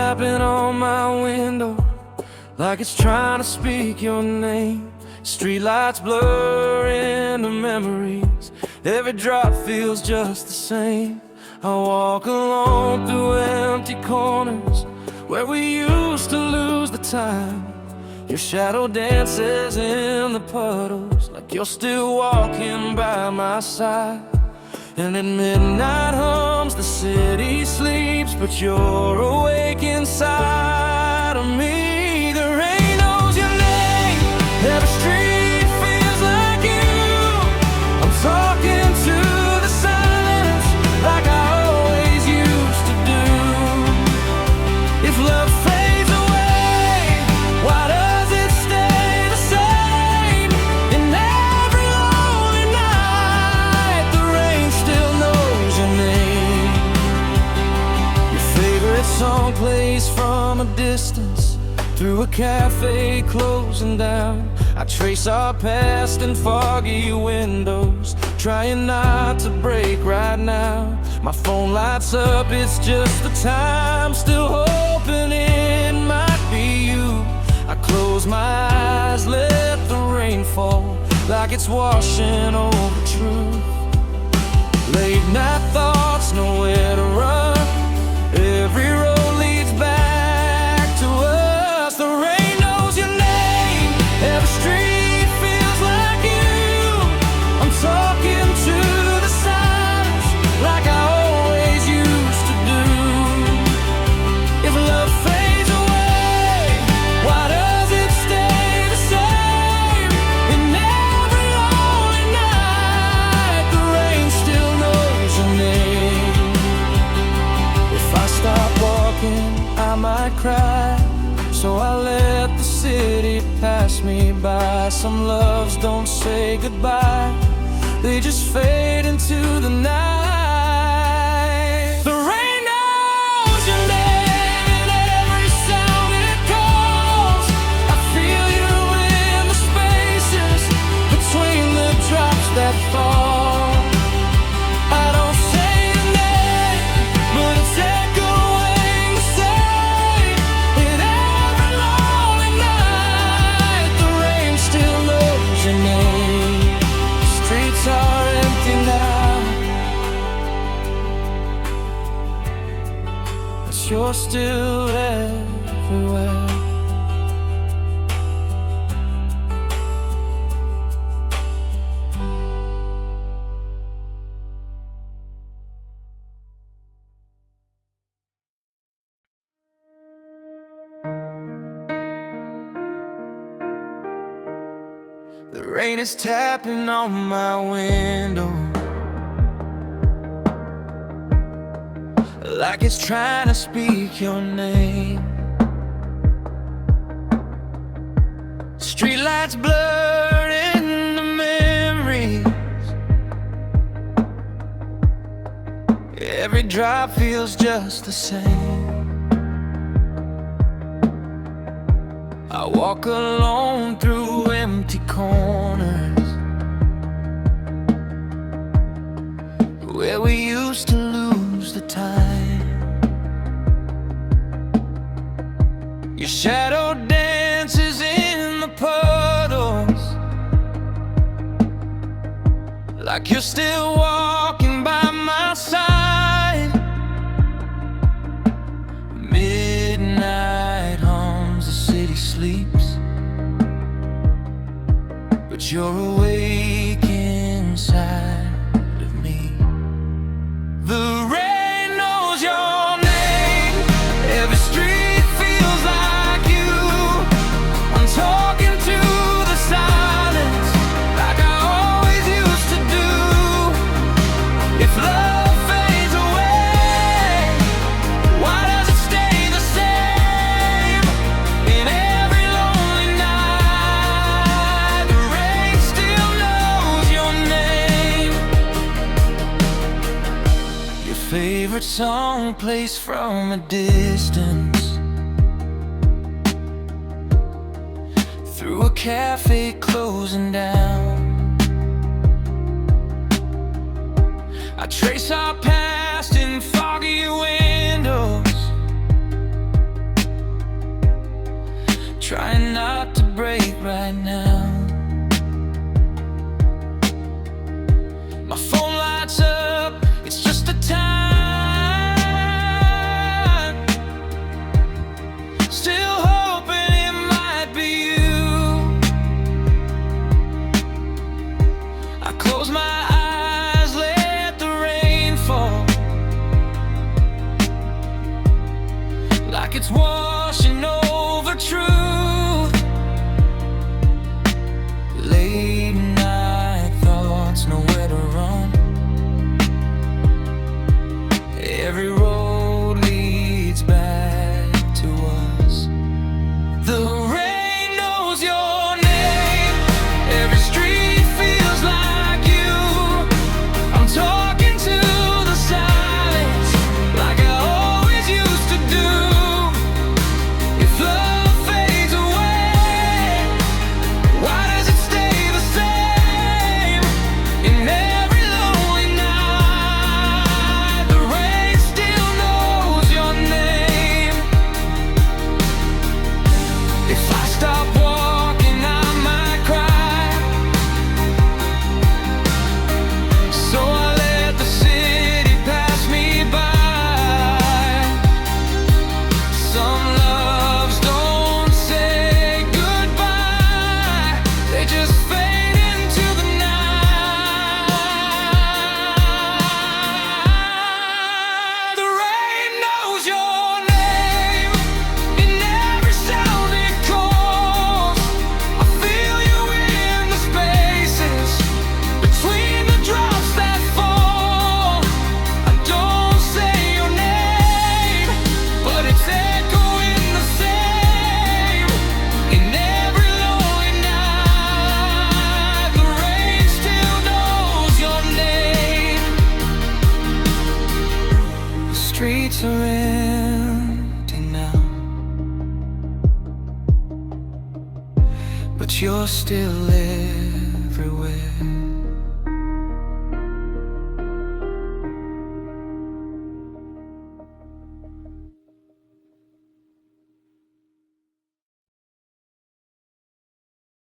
tapping on my window like it's trying to speak your name. Streetlights blur into memories, every drop feels just the same. I walk alone through empty corners where we used to lose the time. Your shadow dances in the puddles like you're still walking by my side. And at midnight hums, the city sleeps, but you're awake inside of me. The rain knows your name, every street feels like you. I'm talking to the silence like I always used to do. If love fades away, why does it stay the same? In every lonely night, the rain still knows your name. Your favorite song plays from a distance, through a cafe closing down. I trace our past in foggy windows, trying not to break right now. My phone lights up, it's just the time, still hoping it might be you. I close my eyes, let the rain fall like it's washing over truth. Late night thoughts, nowhere to run, every road leads back to us. The rain knows your name, every street feels like you. I'm talking to the silence like I always used to do. If love fades away, why does it stay the same? In every lonely night, the rain still knows your name. If I stop walking, I might cry, so I let the city pass me by. Some loves don't say goodbye, they just fade into the night. The rain knows your name and every sound it calls. I feel you in the spaces between the drops that fall. I don't say your name, but it's echoing the same. In every lonely night, the rain still knows your name. The streets are empty now, but you're still everywhere. The rain is tapping on my window like it's trying to speak your name. Streetlights blur into memories, every drop feels just the same. I walk alone through empty corners where we used to lose the time. Your shadow dances in the puddles like you're still walking by my side. Midnight hums, the city sleeps, but you're awake inside of me. The rain knows your name, every street feels like you. I'm talking to the silence like I always used to do. If love fades away, why does it stay the same? In every lonely night, the rain still knows your name. Your favorite song plays from a distance, through a cafe closing down. I trace our past in foggy windows, right now. My phone lights up, it's just a time. Still hoping it might be you. I close my eyes, let the rain fall, like it's washing over truth. Late night thoughts, nowhere to run. Every road leads back to us. The rain knows your name. Every street feels like you. I'm talking to the silence, like I always used to do. If love fades away, why does it stay the same? In every lonely night, the rain still knows your name. If I stop walking, I might cry, so I let the city pass me by. Some loves don't say goodbye, they just fade into the night. The rain knows your name in every sound it calls. I feel you in the spaces between the drops that fall. I don't say your name, but it's echoing the same. In every lonely night, the rain still knows your name. The streets are empty now, but you're still living.